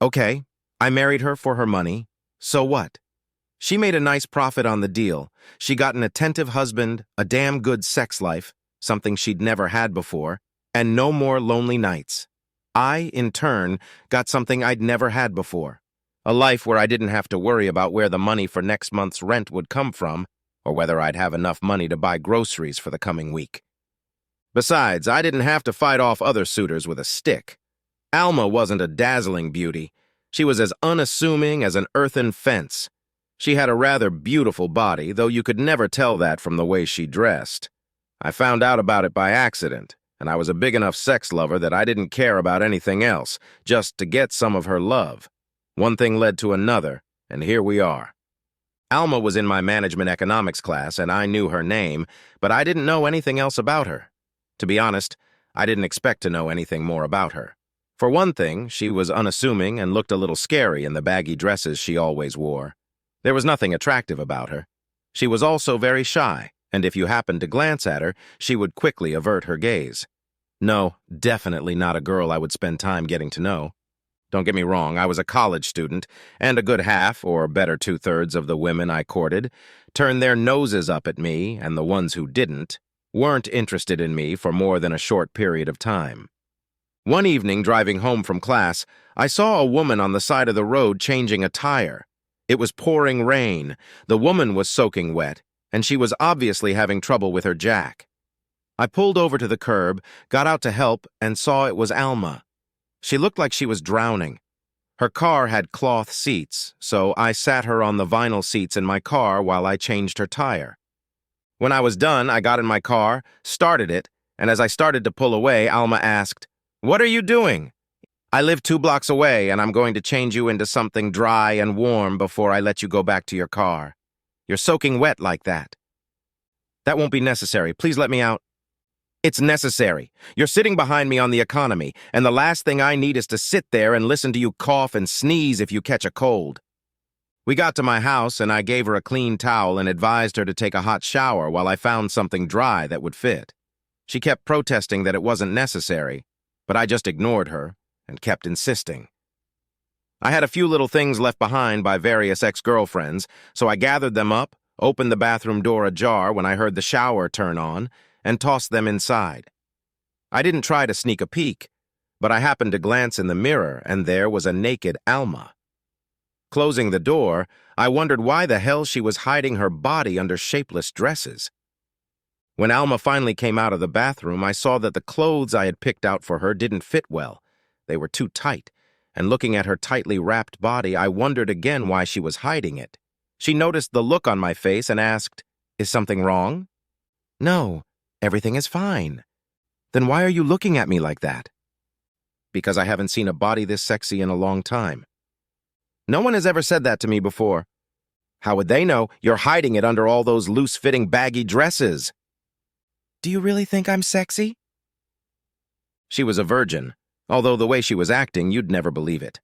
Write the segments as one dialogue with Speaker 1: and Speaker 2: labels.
Speaker 1: Okay, I married her for her money. So what? She made a nice profit on the deal. She got an attentive husband, a damn good sex life, something she'd never had before, and no more lonely nights. I, in turn, got something I'd never had before. A life where I didn't have to worry about where the money for next month's rent would come from, or whether I'd have enough money to buy groceries for the coming week. Besides, I didn't have to fight off other suitors with a stick. Alma wasn't a dazzling beauty. She was as unassuming as an earthen fence. She had a rather beautiful body, though you could never tell that from the way she dressed. I found out about it by accident, and I was a big enough sex lover that I didn't care about anything else, just to get some of her love. One thing led to another, and here we are. Alma was in my management economics class, and I knew her name, but I didn't know anything else about her. To be honest, I didn't expect to know anything more about her. For one thing, she was unassuming and looked a little scary in the baggy dresses she always wore. There was nothing attractive about her. She was also very shy, and if you happened to glance at her, she would quickly avert her gaze. No, definitely not a girl I would spend time getting to know. Don't get me wrong, I was a college student, and a good half, or better two-thirds of the women I courted, turned their noses up at me, and the ones who didn't, weren't interested in me for more than a short period of time. One evening, driving home from class, I saw a woman on the side of the road changing a tire. It was pouring rain, the woman was soaking wet, and she was obviously having trouble with her jack. I pulled over to the curb, got out to help, and saw it was Alma. She looked like she was drowning. Her car had cloth seats, so I sat her on the vinyl seats in my car while I changed her tire. When I was done, I got in my car, started it, and as I started to pull away, Alma asked, "What are you doing?" "I live 2 blocks away, and I'm going to change you into something dry and warm before I let you go back to your car. You're soaking wet like that." "That won't be necessary. Please let me out." "It's necessary. You're sitting behind me on the economy, and the last thing I need is to sit there and listen to you cough and sneeze if you catch a cold." We got to my house, and I gave her a clean towel and advised her to take a hot shower while I found something dry that would fit. She kept protesting that it wasn't necessary, but I just ignored her and kept insisting. I had a few little things left behind by various ex-girlfriends, so I gathered them up, opened the bathroom door ajar when I heard the shower turn on, and tossed them inside. I didn't try to sneak a peek, but I happened to glance in the mirror, and there was a naked Alma. Closing the door, I wondered why the hell she was hiding her body under shapeless dresses. When Alma finally came out of the bathroom, I saw that the clothes I had picked out for her didn't fit well. They were too tight, and looking at her tightly wrapped body, I wondered again why she was hiding it. She noticed the look on my face and asked, "Is something wrong?" "No, everything is fine." "Then why are you looking at me like that?" "Because I haven't seen a body this sexy in a long time." "No one has ever said that to me before." "How would they know? You're hiding it under all those loose-fitting baggy dresses." "Do you really think I'm sexy?" She was a virgin, although the way she was acting, you'd never believe it.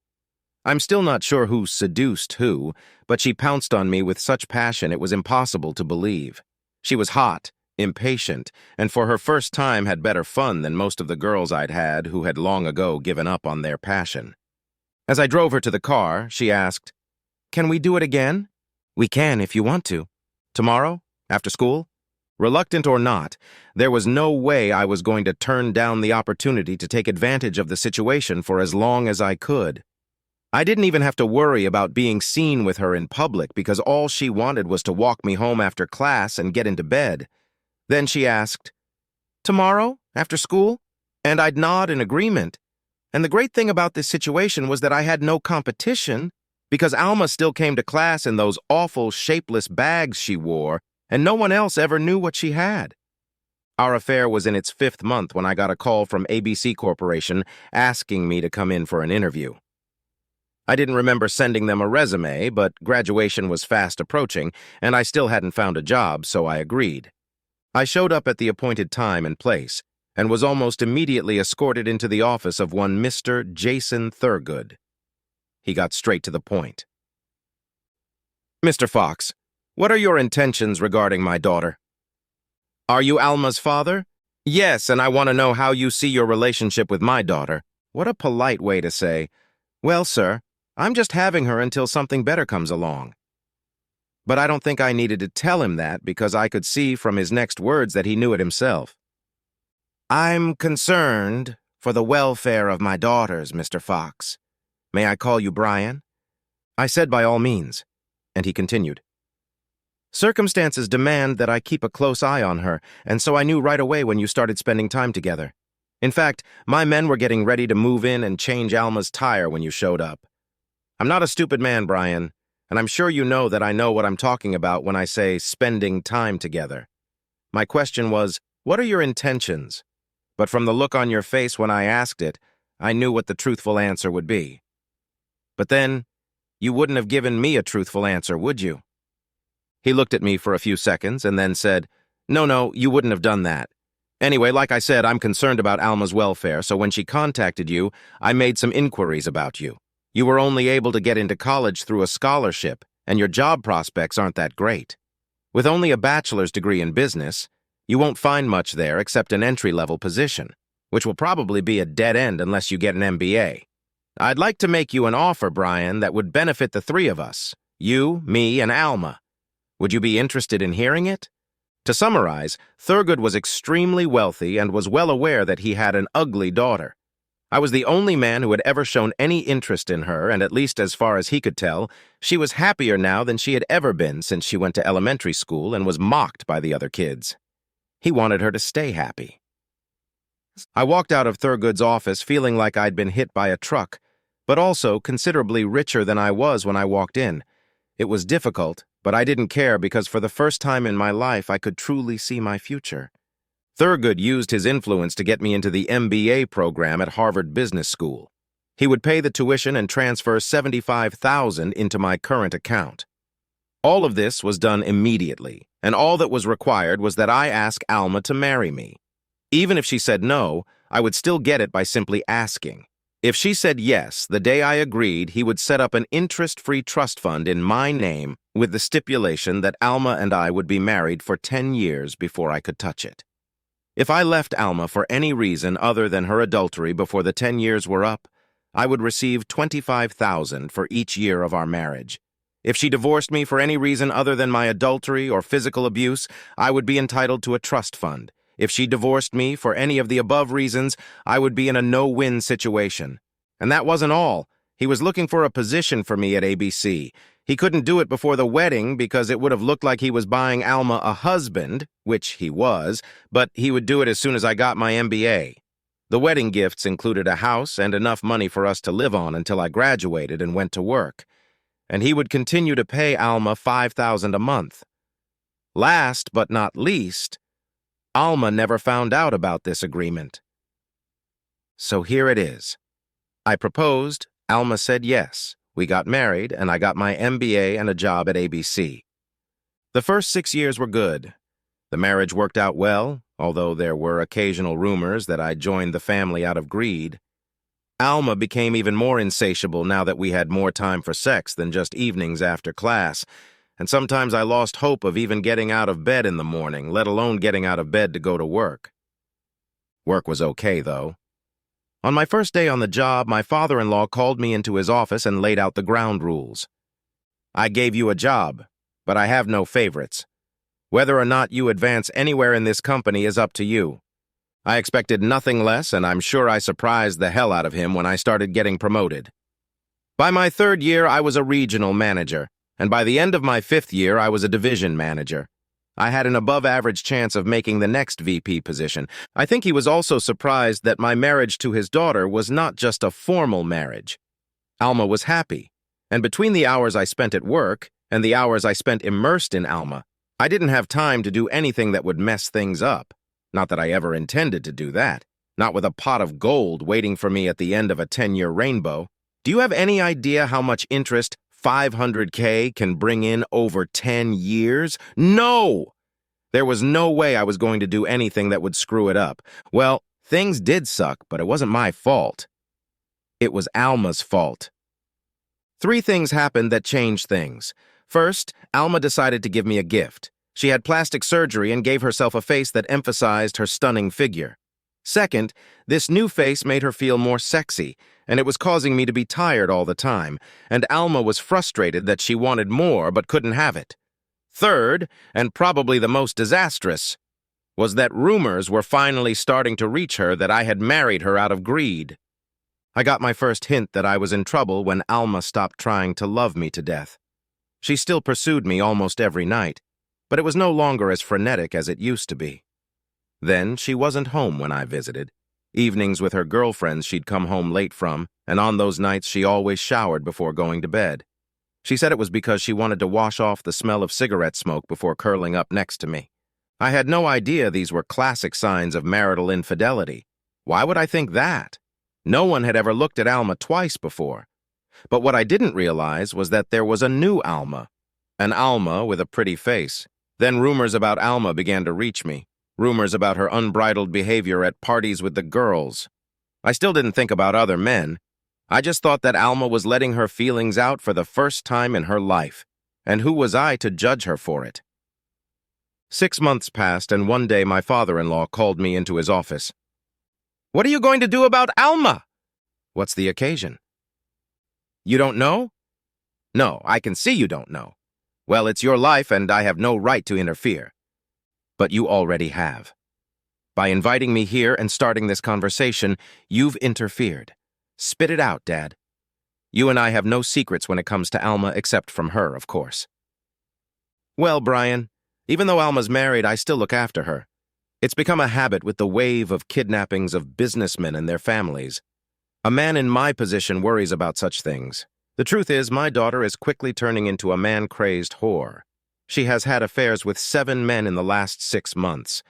Speaker 1: I'm still not sure who seduced who, but she pounced on me with such passion it was impossible to believe. She was hot, impatient, and for her first time had better fun than most of the girls I'd had who had long ago given up on their passion. As I drove her to the car, she asked, "Can we do it again?" "We can if you want to." "Tomorrow? After school?" Reluctant or not, there was no way I was going to turn down the opportunity to take advantage of the situation for as long as I could. I didn't even have to worry about being seen with her in public because all she wanted was to walk me home after class and get into bed. Then she asked, "Tomorrow? After school?" And I'd nod in agreement. And the great thing about this situation was that I had no competition because Alma still came to class in those awful shapeless bags she wore, and no one else ever knew what she had. Our affair was in its 5th month when I got a call from ABC Corporation asking me to come in for an interview. I didn't remember sending them a resume, but graduation was fast approaching, and I still hadn't found a job, so I agreed. I showed up at the appointed time and place, and was almost immediately escorted into the office of one Mr. Jason Thurgood. He got straight to the point. "Mr. Fox, what are your intentions regarding my daughter?" "Are you Alma's father?" "Yes, and I want to know how you see your relationship with my daughter." What a polite way to say, "Well, sir, I'm just having her until something better comes along. But I don't think I needed to tell him that because I could see from his next words that he knew it himself. I'm concerned for the welfare of my daughters, Mr. Fox. May I call you Brian? I said by all means, and he continued. Circumstances demand that I keep a close eye on her, and so I knew right away when you started spending time together. In fact, my men were getting ready to move in and change Alma's tire when you showed up. I'm not a stupid man, Brian, and I'm sure you know that I know what I'm talking about when I say spending time together. My question was, what are your intentions? But from the look on your face when I asked it, I knew what the truthful answer would be. But then, you wouldn't have given me a truthful answer, would you? He looked at me for a few seconds and then said, No, you wouldn't have done that. Anyway, like I said, I'm concerned about Alma's welfare, so when she contacted you, I made some inquiries about you. You were only able to get into college through a scholarship, and your job prospects aren't that great. With only a bachelor's degree in business, you won't find much there except an entry-level position, which will probably be a dead end unless you get an MBA. I'd like to make you an offer, Brian, that would benefit the three of us, you, me, and Alma. Would you be interested in hearing it? To summarize, Thurgood was extremely wealthy and was well aware that he had an ugly daughter. I was the only man who had ever shown any interest in her, and at least as far as he could tell, she was happier now than she had ever been since she went to elementary school and was mocked by the other kids. He wanted her to stay happy. I walked out of Thurgood's office feeling like I'd been hit by a truck, but also considerably richer than I was when I walked in. It was difficult, but I didn't care because for the first time in my life I could truly see my future. Thurgood used his influence to get me into the MBA program at Harvard Business School. He would pay the tuition and transfer $75,000 into my current account. All of this was done immediately, and all that was required was that I ask Alma to marry me. Even if she said no, I would still get it by simply asking. If she said yes, the day I agreed, he would set up an interest-free trust fund in my name with the stipulation that Alma and I would be married for 10 years before I could touch it. If I left Alma for any reason other than her adultery before the 10 years were up, I would receive $25,000 for each year of our marriage. If she divorced me for any reason other than my adultery or physical abuse, I would be entitled to a trust fund. If she divorced me for any of the above reasons, I would be in a no-win situation. And that wasn't all. He was looking for a position for me at ABC. He couldn't do it before the wedding because it would have looked like he was buying Alma a husband, which he was, but he would do it as soon as I got my MBA. The wedding gifts included a house and enough money for us to live on until I graduated and went to work. And he would continue to pay Alma $5,000 a month. Last but not least, Alma never found out about this agreement. So here it is. I proposed, Alma said yes. We got married, and I got my MBA and a job at ABC. The first 6 years were good. The marriage worked out well, although there were occasional rumors that I joined the family out of greed. Alma became even more insatiable now that we had more time for sex than just evenings after class, and sometimes I lost hope of even getting out of bed in the morning, let alone getting out of bed to go to work. Work was okay, though. On my first day on the job, my father-in-law called me into his office and laid out the ground rules. I gave you a job, but I have no favorites. Whether or not you advance anywhere in this company is up to you. I expected nothing less, and I'm sure I surprised the hell out of him when I started getting promoted. By my 3rd year, I was a regional manager, and by the end of my 5th year, I was a division manager. I had an above-average chance of making the next VP position. I think he was also surprised that my marriage to his daughter was not just a formal marriage. Alma was happy, and between the hours I spent at work and the hours I spent immersed in Alma, I didn't have time to do anything that would mess things up. Not that I ever intended to do that. Not with a pot of gold waiting for me at the end of a 10-year rainbow. Do you have any idea how much interest $500K can bring in over 10 years? No! There was no way I was going to do anything that would screw it up. Well, things did suck, but it wasn't my fault. It was Alma's fault. 3 things happened that changed things. First, Alma decided to give me a gift. She had plastic surgery and gave herself a face that emphasized her stunning figure. Second, this new face made her feel more sexy, and it was causing me to be tired all the time, and Alma was frustrated that she wanted more but couldn't have it. Third, and probably the most disastrous, was that rumors were finally starting to reach her that I had married her out of greed. I got my first hint that I was in trouble when Alma stopped trying to love me to death. She still pursued me almost every night, but it was no longer as frenetic as it used to be. Then she wasn't home when I visited. Evenings with her girlfriends she'd come home late from, and on those nights she always showered before going to bed. She said it was because she wanted to wash off the smell of cigarette smoke before curling up next to me. I had no idea these were classic signs of marital infidelity. Why would I think that? No one had ever looked at Alma twice before. But what I didn't realize was that there was a new Alma. An Alma with a pretty face. Then rumors about Alma began to reach me. Rumors about her unbridled behavior at parties with the girls. I still didn't think about other men. I just thought that Alma was letting her feelings out for the first time in her life. And who was I to judge her for it? 6 months passed, and one day my father-in-law called me into his office. "What are you going to do about Alma?" "What's the occasion?" "You don't know?" "No, I can see you don't know." "Well, it's your life, and I have no right to interfere." "But you already have. By inviting me here and starting this conversation, you've interfered. Spit it out, Dad. You and I have no secrets when it comes to Alma except from her, of course." "Well, Brian, even though Alma's married, I still look after her. It's become a habit with the wave of kidnappings of businessmen and their families. A man in my position worries about such things. The truth is, my daughter is quickly turning into a man-crazed whore. She has had affairs with 7 men in the last 6 months.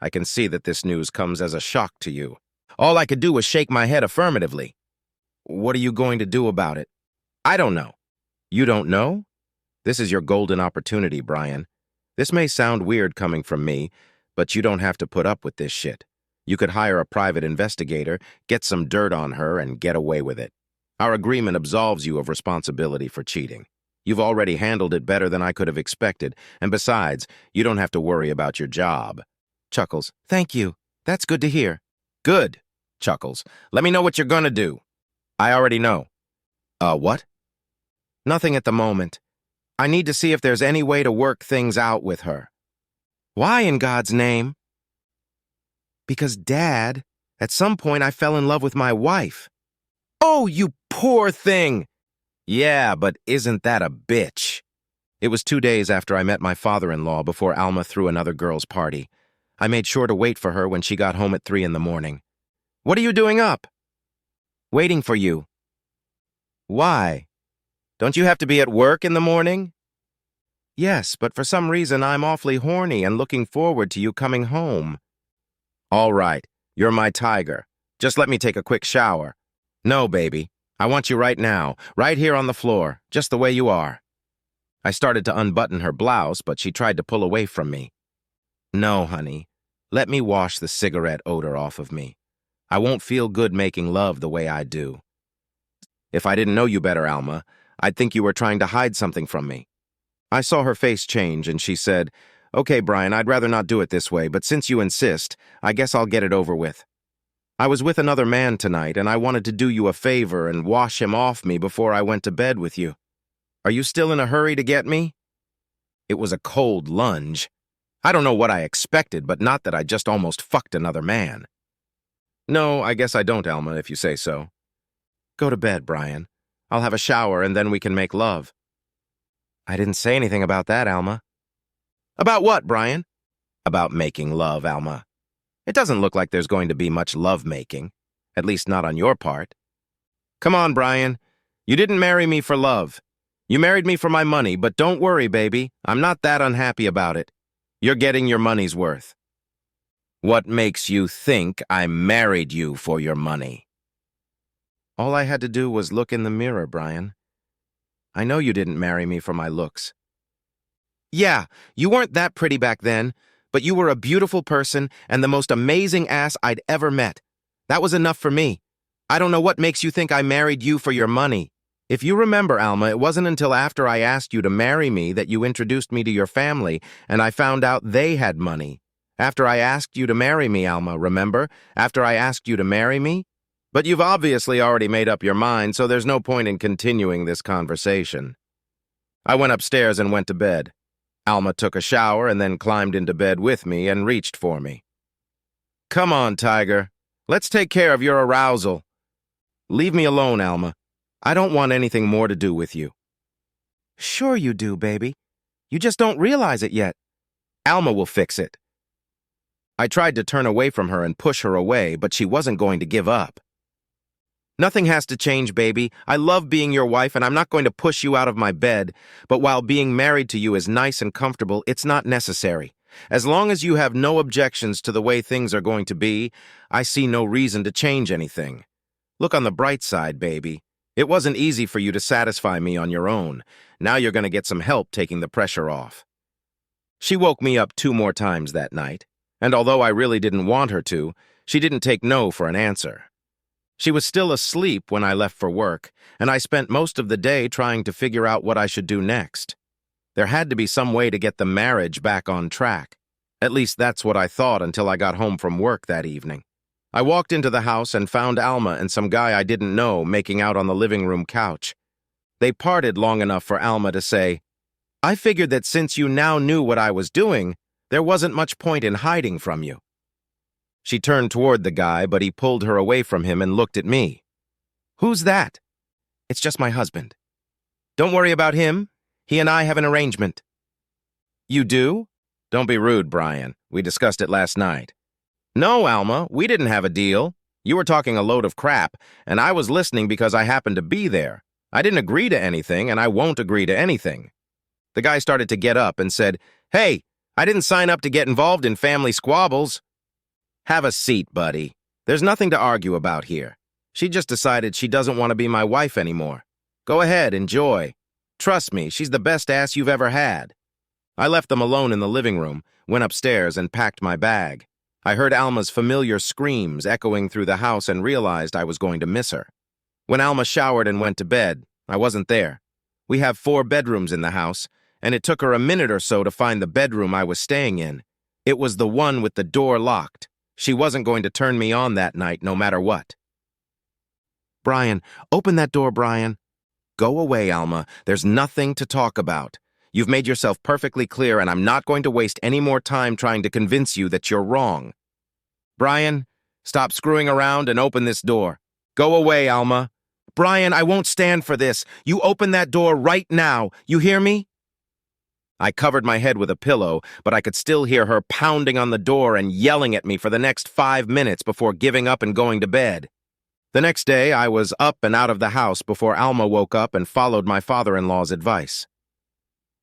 Speaker 1: I can see that this news comes as a shock to you." All I could do was shake my head affirmatively. "What are you going to do about it?" "I don't know." "You don't know? This is your golden opportunity, Brian. This may sound weird coming from me, but you don't have to put up with this shit. You could hire a private investigator, get some dirt on her, and get away with it. Our agreement absolves you of responsibility for cheating. You've already handled it better than I could have expected, and besides, you don't have to worry about your job." Chuckles. "Thank you. That's good to hear." "Good." Chuckles. "Let me know what you're gonna do." "I already know." What?" "Nothing at the moment. I need to see if there's any way to work things out with her." "Why in God's name?" "Because, Dad, at some point I fell in love with my wife." "Oh, you poor thing!" "Yeah, but isn't that a bitch?" It was 2 days after I met my father-in-law before Alma threw another girl's party. I made sure to wait for her when she got home at 3 in the morning. "What are you doing up?" "Waiting for you." "Why? Don't you have to be at work in the morning?" "Yes, but for some reason I'm awfully horny and looking forward to you coming home." "All right, you're my tiger. Just let me take a quick shower." "No, baby. I want you right now, right here on the floor, just the way you are." I started to unbutton her blouse, but she tried to pull away from me. "No, honey. Let me wash the cigarette odor off of me. I won't feel good making love the way I do." "If I didn't know you better, Alma, I'd think you were trying to hide something from me." I saw her face change, and she said, "Okay, Brian, I'd rather not do it this way, but since you insist, I guess I'll get it over with. I was with another man tonight, and I wanted to do you a favor and wash him off me before I went to bed with you. Are you still in a hurry to get me?" It was a cold lunge. I don't know what I expected, but not that I just almost fucked another man. "No, I guess I don't, Alma, if you say so." "Go to bed, Brian. I'll have a shower, and then we can make love." "I didn't say anything about that, Alma." "About what, Brian?" "About making love, Alma. It doesn't look like there's going to be much love-making, at least not on your part." "Come on, Brian. You didn't marry me for love. You married me for my money, but don't worry, baby. I'm not that unhappy about it. You're getting your money's worth." "What makes you think I married you for your money?" All I had to do was look in the mirror, Brian. I know you didn't marry me for my looks. "Yeah, you weren't that pretty back then, but you were a beautiful person and the most amazing ass I'd ever met. That was enough for me. I don't know what makes you think I married you for your money. If you remember, Alma, it wasn't until after I asked you to marry me that you introduced me to your family, and I found out they had money. After I asked you to marry me, Alma, remember? After I asked you to marry me? But you've obviously already made up your mind, so there's no point in continuing this conversation. I went upstairs and went to bed. Alma took a shower and then climbed into bed with me and reached for me. Come on, Tiger. Let's take care of your arousal. Leave me alone, Alma. I don't want anything more to do with you. Sure you do, baby. You just don't realize it yet. Alma will fix it. I tried to turn away from her and push her away, but she wasn't going to give up. Nothing has to change, baby. I love being your wife, and I'm not going to push you out of my bed. But while being married to you is nice and comfortable, it's not necessary. As long as you have no objections to the way things are going to be, I see no reason to change anything. Look on the bright side, baby. It wasn't easy for you to satisfy me on your own. Now you're going to get some help taking the pressure off. She woke me up 2 more times that night, and although I really didn't want her to, she didn't take no for an answer. She was still asleep when I left for work, and I spent most of the day trying to figure out what I should do next. There had to be some way to get the marriage back on track. At least that's what I thought until I got home from work that evening. I walked into the house and found Alma and some guy I didn't know making out on the living room couch. They parted long enough for Alma to say, "I figured that since you now knew what I was doing, there wasn't much point in hiding from you." She turned toward the guy, but he pulled her away from him and looked at me. "Who's that?" "It's just my husband." "Don't worry about him. He and I have an arrangement." "You do?" "Don't be rude, Brian. We discussed it last night." "No, Alma, we didn't have a deal. You were talking a load of crap, and I was listening because I happened to be there. I didn't agree to anything, and I won't agree to anything." The guy started to get up and said, "Hey, I didn't sign up to get involved in family squabbles." "Have a seat, buddy. There's nothing to argue about here. She just decided she doesn't want to be my wife anymore. Go ahead, enjoy. Trust me, she's the best ass you've ever had." I left them alone in the living room, went upstairs, and packed my bag. I heard Alma's familiar screams echoing through the house and realized I was going to miss her. When Alma showered and went to bed, I wasn't there. We have 4 bedrooms in the house, and it took her a minute or so to find the bedroom I was staying in. It was the one with the door locked. She wasn't going to turn me on that night, no matter what. "Brian, open that door, Brian." "Go away, Alma. There's nothing to talk about. You've made yourself perfectly clear, and I'm not going to waste any more time trying to convince you that you're wrong. Brian, stop screwing around and open this door. Go away, Alma." "Brian, I won't stand for this. You open that door right now. You hear me?" I covered my head with a pillow, but I could still hear her pounding on the door and yelling at me for the next 5 minutes before giving up and going to bed. The next day, I was up and out of the house before Alma woke up and followed my father-in-law's advice.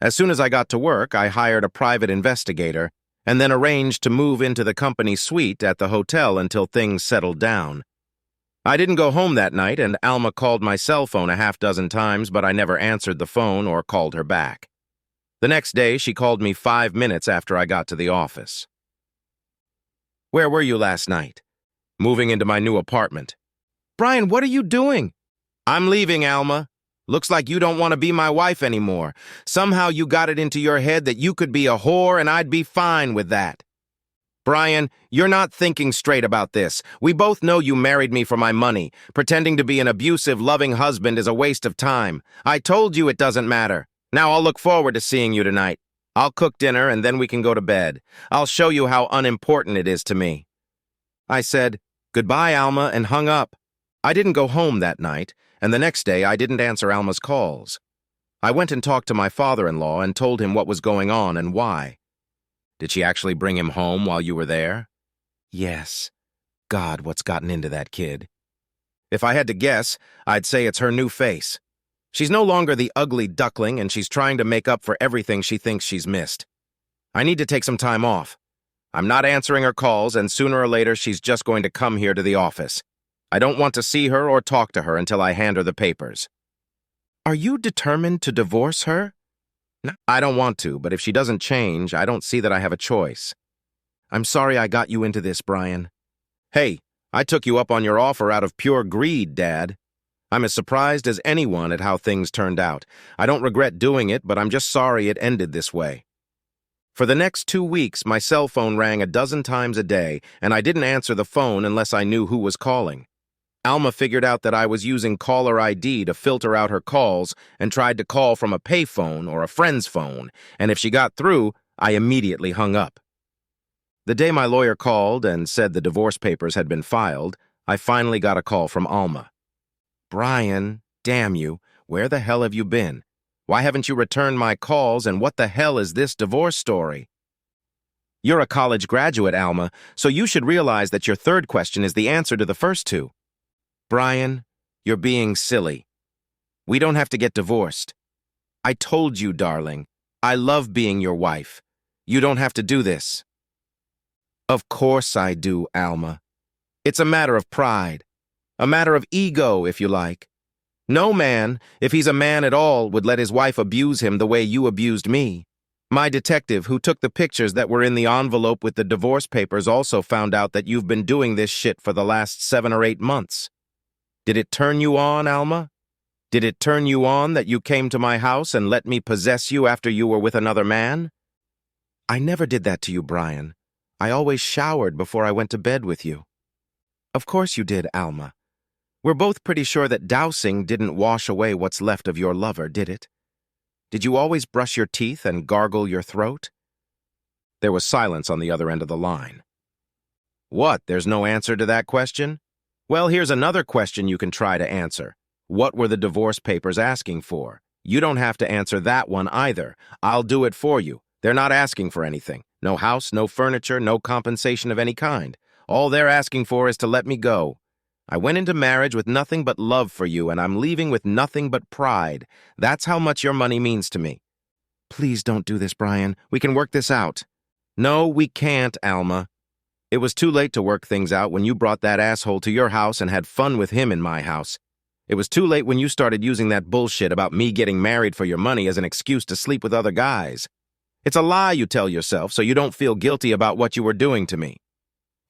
Speaker 1: As soon as I got to work, I hired a private investigator and then arranged to move into the company suite at the hotel until things settled down. I didn't go home that night, and Alma called my cell phone a half-dozen times, but I never answered the phone or called her back. The next day, she called me 5 minutes after I got to the office. "Where were you last night?" "Moving into my new apartment." "Brian, what are you doing?" "I'm leaving, Alma. Looks like you don't want to be my wife anymore. Somehow you got it into your head that you could be a whore and I'd be fine with that." "Brian, you're not thinking straight about this. We both know you married me for my money. Pretending to be an abusive, loving husband is a waste of time. I told you it doesn't matter. Now I'll look forward to seeing you tonight. I'll cook dinner and then we can go to bed. I'll show you how unimportant it is to me." I said, "Goodbye, Alma," and hung up. I didn't go home that night, and the next day I didn't answer Alma's calls. I went and talked to my father-in-law and told him what was going on and why. "Did she actually bring him home while you were there?" "Yes. God, what's gotten into that kid?" "If I had to guess, I'd say it's her new face. She's no longer the ugly duckling, and she's trying to make up for everything she thinks she's missed. I need to take some time off. I'm not answering her calls, and sooner or later she's just going to come here to the office. I don't want to see her or talk to her until I hand her the papers." "Are you determined to divorce her?" "No, I don't want to, but if she doesn't change, I don't see that I have a choice." "I'm sorry I got you into this, Brian." "Hey, I took you up on your offer out of pure greed, Dad. I'm as surprised as anyone at how things turned out. I don't regret doing it, but I'm just sorry it ended this way." For the next 2 weeks, my cell phone rang a dozen times a day, and I didn't answer the phone unless I knew who was calling. Alma figured out that I was using caller ID to filter out her calls and tried to call from a payphone or a friend's phone, and if she got through, I immediately hung up. The day my lawyer called and said the divorce papers had been filed, I finally got a call from Alma. "Brian, damn you, where the hell have you been? Why haven't you returned my calls, and what the hell is this divorce story?" "You're a college graduate, Alma, so you should realize that your third question is the answer to the first two." "Brian, you're being silly. We don't have to get divorced. I told you, darling, I love being your wife. You don't have to do this." "Of course I do, Alma. It's a matter of pride. A matter of ego, if you like. No man, if he's a man at all, would let his wife abuse him the way you abused me. My detective, who took the pictures that were in the envelope with the divorce papers, also found out that you've been doing this shit for the last 7 or 8 months. Did it turn you on, Alma? Did it turn you on that you came to my house and let me possess you after you were with another man?" "I never did that to you, Brian. I always showered before I went to bed with you." "Of course you did, Alma. We're both pretty sure that dousing didn't wash away what's left of your lover, did it? Did you always brush your teeth and gargle your throat?" There was silence on the other end of the line. "What, there's no answer to that question? Well, here's another question you can try to answer. What were the divorce papers asking for? You don't have to answer that one either. I'll do it for you. They're not asking for anything. No house, no furniture, no compensation of any kind. All they're asking for is to let me go. I went into marriage with nothing but love for you, and I'm leaving with nothing but pride. That's how much your money means to me." "Please don't do this, Brian. We can work this out." "No, we can't, Alma. It was too late to work things out when you brought that asshole to your house and had fun with him in my house. It was too late when you started using that bullshit about me getting married for your money as an excuse to sleep with other guys. It's a lie you tell yourself so you don't feel guilty about what you were doing to me.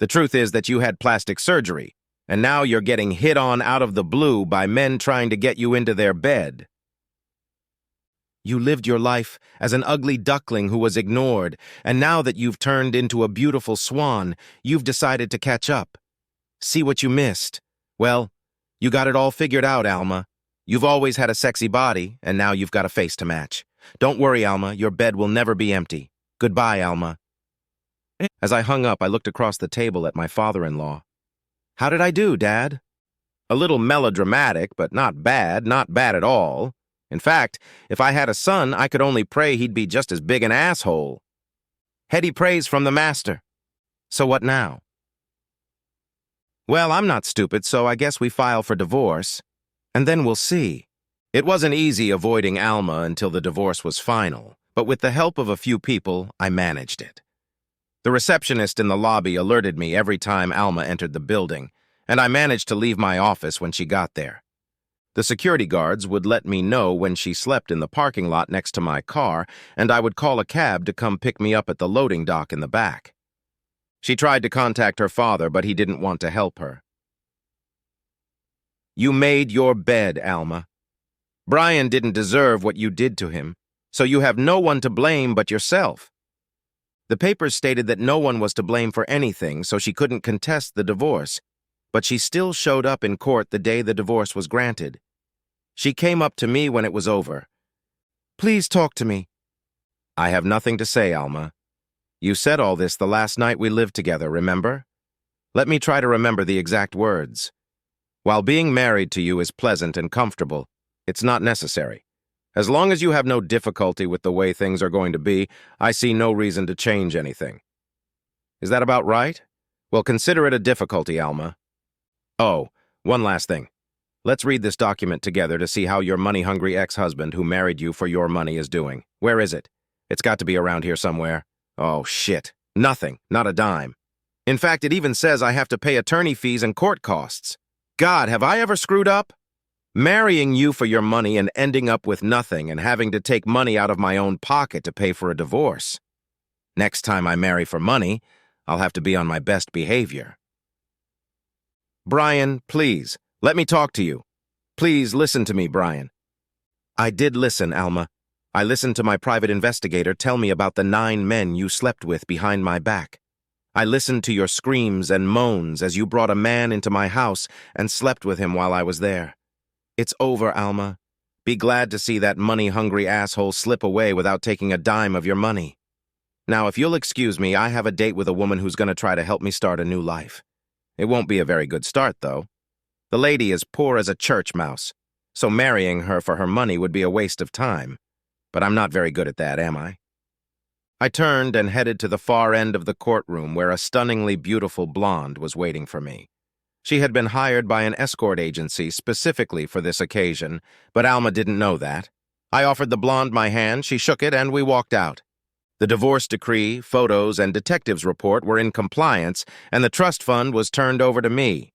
Speaker 1: The truth is that you had plastic surgery, and now you're getting hit on out of the blue by men trying to get you into their bed. You lived your life as an ugly duckling who was ignored, and now that you've turned into a beautiful swan, you've decided to catch up. See what you missed? Well, you got it all figured out, Alma. You've always had a sexy body, and now you've got a face to match. Don't worry, Alma, your bed will never be empty. Goodbye, Alma." As I hung up, I looked across the table at my father-in-law. "How did I do, Dad?" "A little melodramatic, but not bad at all. In fact, if I had a son, I could only pray he'd be just as big an asshole. Heady praise from the master. So what now?" "Well, I'm not stupid, so I guess we file for divorce. And then we'll see." It wasn't easy avoiding Alma until the divorce was final, but with the help of a few people, I managed it. The receptionist in the lobby alerted me every time Alma entered the building, and I managed to leave my office when she got there. The security guards would let me know when she slept in the parking lot next to my car, and I would call a cab to come pick me up at the loading dock in the back. She tried to contact her father, but he didn't want to help her. "You made your bed, Alma. Brian didn't deserve what you did to him, so you have no one to blame but yourself." The papers stated that no one was to blame for anything, so she couldn't contest the divorce, but she still showed up in court the day the divorce was granted. She came up to me when it was over. "Please talk to me." "I have nothing to say, Alma. You said all this the last night we lived together, remember? Let me try to remember the exact words. While being married to you is pleasant and comfortable, it's not necessary. As long as you have no difficulty with the way things are going to be, I see no reason to change anything. Is that about right? Well, consider it a difficulty, Alma. Oh, one last thing. Let's read this document together to see how your money-hungry ex-husband who married you for your money is doing. Where is it? It's got to be around here somewhere. Oh, shit. Nothing. Not a dime. In fact, it even says I have to pay attorney fees and court costs. God, have I ever screwed up? Marrying you for your money and ending up with nothing and having to take money out of my own pocket to pay for a divorce. Next time I marry for money, I'll have to be on my best behavior. Brian, please, let me talk to you. Please listen to me, Brian. I did listen, Alma. I listened to my private investigator tell me about the 9 men you slept with behind my back. I listened to your screams and moans as you brought a man into my house and slept with him while I was there. It's over, Alma. Be glad to see that money-hungry asshole slip away without taking a dime of your money. Now, if you'll excuse me, I have a date with a woman who's going to try to help me start a new life. It won't be a very good start, though. The lady is poor as a church mouse, so marrying her for her money would be a waste of time. But I'm not very good at that, am I? I turned and headed to the far end of the courtroom where a stunningly beautiful blonde was waiting for me. She had been hired by an escort agency specifically for this occasion, but Alma didn't know that. I offered the blonde my hand, she shook it, and we walked out. The divorce decree, photos, and detective's report were in compliance, and the trust fund was turned over to me.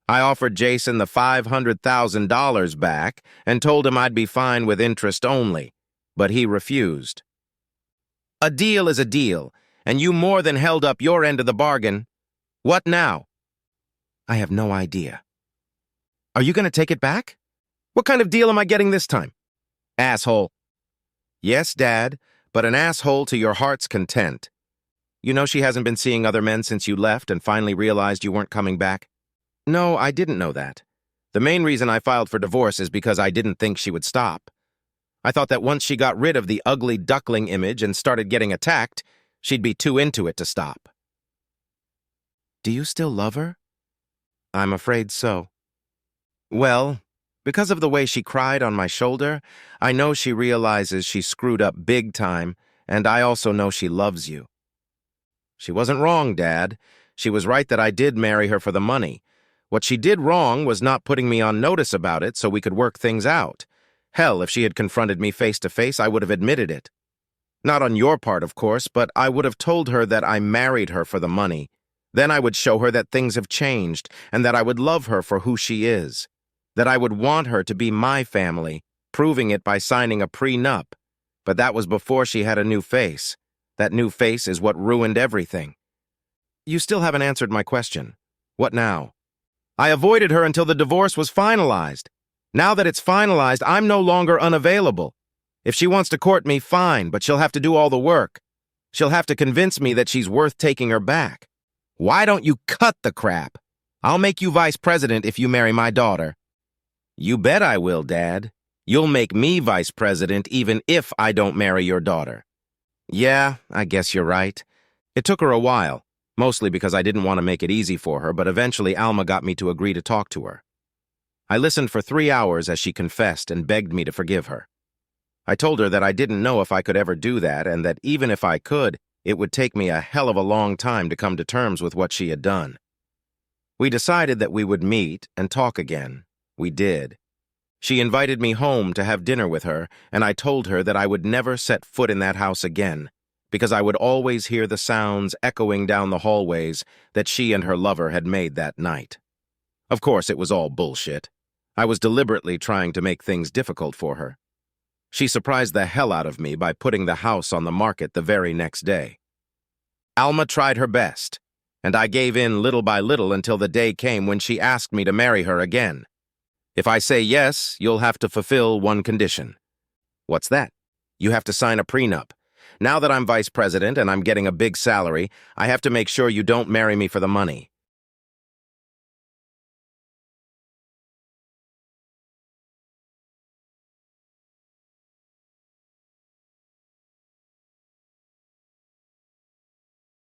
Speaker 1: I offered Jason the $500,000 back and told him I'd be fine with interest only, but he refused. A deal is a deal, and you more than held up your end of the bargain. What now? I have no idea. Are you going to take it back? What kind of deal am I getting this time? Asshole. Yes, Dad, but an asshole to your heart's content. You know she hasn't been seeing other men since you left and finally realized you weren't coming back? No, I didn't know that. The main reason I filed for divorce is because I didn't think she would stop. I thought that once she got rid of the ugly duckling image and started getting attacked, she'd be too into it to stop. Do you still love her? I'm afraid so. Well, because of the way she cried on my shoulder, I know she realizes she screwed up big time, and I also know she loves you. She wasn't wrong, Dad. She was right that I did marry her for the money. What she did wrong was not putting me on notice about it so we could work things out. Hell, if she had confronted me face to face, I would have admitted it. Not on your part, of course, but I would have told her that I married her for the money. Then I would show her that things have changed and that I would love her for who she is. That I would want her to be my family, proving it by signing a prenup. But that was before she had a new face. That new face is what ruined everything. You still haven't answered my question. What now? I avoided her until the divorce was finalized. Now that it's finalized, I'm no longer unavailable. If she wants to court me, fine, but she'll have to do all the work. She'll have to convince me that she's worth taking her back. Why don't you cut the crap? I'll make you vice president if you marry my daughter. You bet I will, Dad. You'll make me vice president even if I don't marry your daughter. Yeah, I guess you're right. It took her a while, mostly because I didn't want to make it easy for her, but eventually Alma got me to agree to talk to her. I listened for 3 hours as she confessed and begged me to forgive her. I told her that I didn't know if I could ever do that and that even if I could, it would take me a hell of a long time to come to terms with what she had done. We decided that we would meet and talk again. We did. She invited me home to have dinner with her, and I told her that I would never set foot in that house again, because I would always hear the sounds echoing down the hallways that she and her lover had made that night. Of course, it was all bullshit. I was deliberately trying to make things difficult for her. She surprised the hell out of me by putting the house on the market the very next day. Alma tried her best, and I gave in little by little until the day came when she asked me to marry her again. If I say yes, you'll have to fulfill one condition. What's that? You have to sign a prenup. Now that I'm vice president and I'm getting a big salary, I have to make sure you don't marry me for the money.